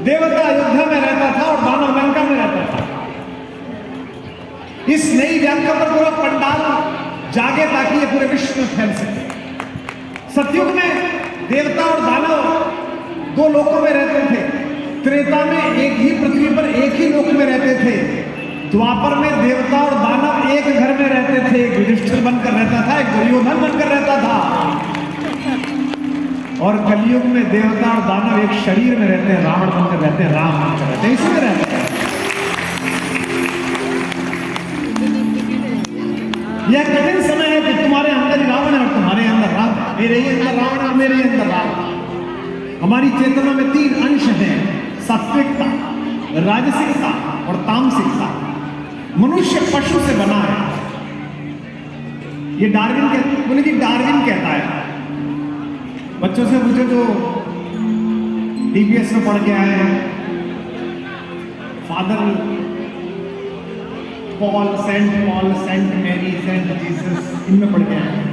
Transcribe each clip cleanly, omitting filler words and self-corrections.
देवता अयोध्या में रहता था और दानव लंका में रहता था। इस नई व्याख्या पर पूरा पंडाल जागे ताकि ये पूरे विश्व में फैल सके। सतयुग में देवता और दानव दो लोकों में रहते थे। त्रेता में एक ही पृथ्वी पर एक ही लोक में रहते थे। द्वापर में देवता और दानव एक घर में रहते थे। एक युधिष्ठिर बनकर रहता था, एक दुर्योधन बनकर रहता था। और कलयुग में देवता और दानव एक शरीर में रहते हैं, रावण बनकर रहते हैं, राम बनकर रहते हैं, इसी में रहते हैं। यह कठिन समय है कि तुम्हारे अंदर ही रावण है और तुम्हारे अंदर राम, मेरे ही अंदर रावण और मेरे ही अंदर राम। हमारी चेतना में तीन अंश हैं, सात्विकता, राजसिकता और तामसिकता। मनुष्य पशु से बना है। ये डार्विन कहता है। बच्चों से पूछो जो डीपीएस में पढ़ के आए हैं, Father Paul, saint Mary, saint Jesus, इनमें पढ़ के आए हैं।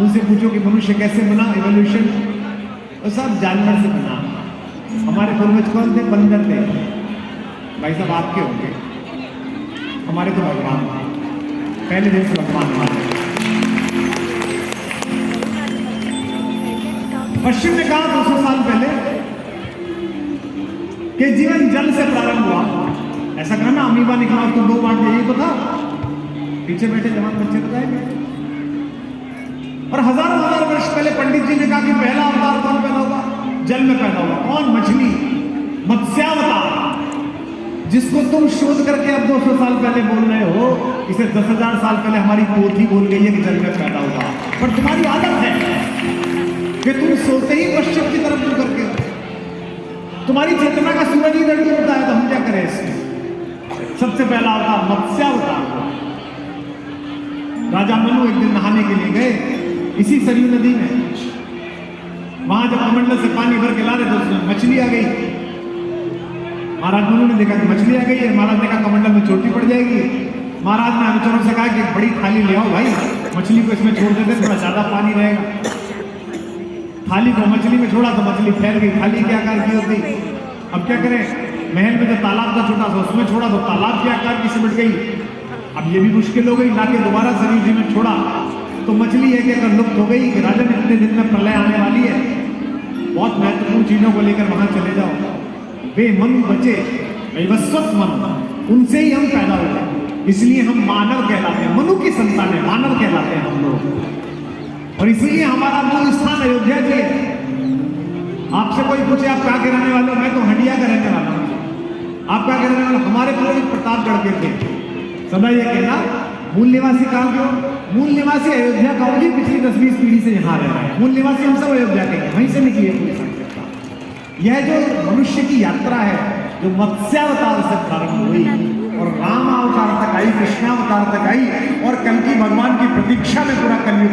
उनसे पूछो कि मनुष्य कैसे बना, इवोल्यूशन, वो सब जानवर से बना। हमारे पूर्वज कौन थे? बंदर थे। भाई साहब आपके होंगे, हमारे तो भगवान पहले दिन से भगवान हमारे। पश्चिम ने कहा 200 साल पहले कि जीवन जल से प्रारंभ हुआ। ऐसा कहा ना, अमीबा निकला उसको दो बांट दिया, यही तो था। पीछे बैठे जवान बच्चे बताएंगे। और हजारों वर्ष पहले पंडित जी ने कहा कि पहला अवतार कौन पैदा होगा? जल में पैदा होगा। कौन? मछली, मत्स्यावतार, जिसको तुम शोध करके अब 200 साल पहले बोल रहे हो। इसे 10,000 साल पहले हमारी पोथी बोल गई है कि जल में पैदा होगा। पर तुम्हारी आदत है कि तुम सोते ही पश्चिम की तरफ मुड़ करके, तुम्हारी चेतना का सूरज ही इधर होता है, तो हम क्या करें इसमें? सबसे पहला अवतार मत्स्यावतार। राजा मनु एक दिन नहाने के लिए गए इसी सरयू नदी में। वहां जब कमंडल से पानी भर के ला रहे तो उसमें मछली आ गई। महाराज मनु ने देखा कि मछली आ गई है। महाराज ने कहा कमंडल में चोटी पड़ जाएगी। महाराज ने अनुचरों से कहा कि बड़ी थाली ले आओ भाई, मछली को इसमें छोड़ देते, थोड़ा ज्यादा पानी रहेगा। थाली को मछली में छोड़ा तो मछली फैल गई। थाली के आकार की होती। अब क्या करें? महल में जो तालाब था छोटा सा, उसमें छोड़ा तो तालाब के आकार की सिमट गई। अब ये भी मुश्किल हो गई। लाके दोबारा सरयू जी में छोड़ा तो मछली है कि अगर लुप्त हो गई कि राजन इतने दिन में प्रलय आने वाली है, बहुत महत्वपूर्ण चीजों को लेकर वहां चले जाओ। वे मनु बचे, वैवस्वत मनु, उनसे ही हम पैदा हुए, इसलिए हम मानव कहलाते हैं। मनु की संतान है, मानव कहलाते हैं हम लोग। और इसीलिए हमारा मूल स्थान अयोध्या जी है। आपसे कोई पूछे आप क्या के रहने वाले हो? मैं तो हंडिया का रहने वाला हूँ। आप क्या के रहने वाले? हमारे पूर्वज प्रतापगढ़ के थे। सदा ये कहना मूल निवासी कहाँ के हो? मूल निवासी अयोध्या का हो जी, पिछली 10-20 पीढ़ी से यहाँ रह रहे हैं। मूल निवासी हम सब अयोध्या के हैं, वहीं से निकली है पूरी संस्कृति। यह जो मनुष्य की यात्रा है, जो मत्स्यावतार से प्रारंभ हुई और राम अवतार तक आई, कृष्णावतार तक आई और कल की भगवान की प्रतीक्षा में पूरा कलयुग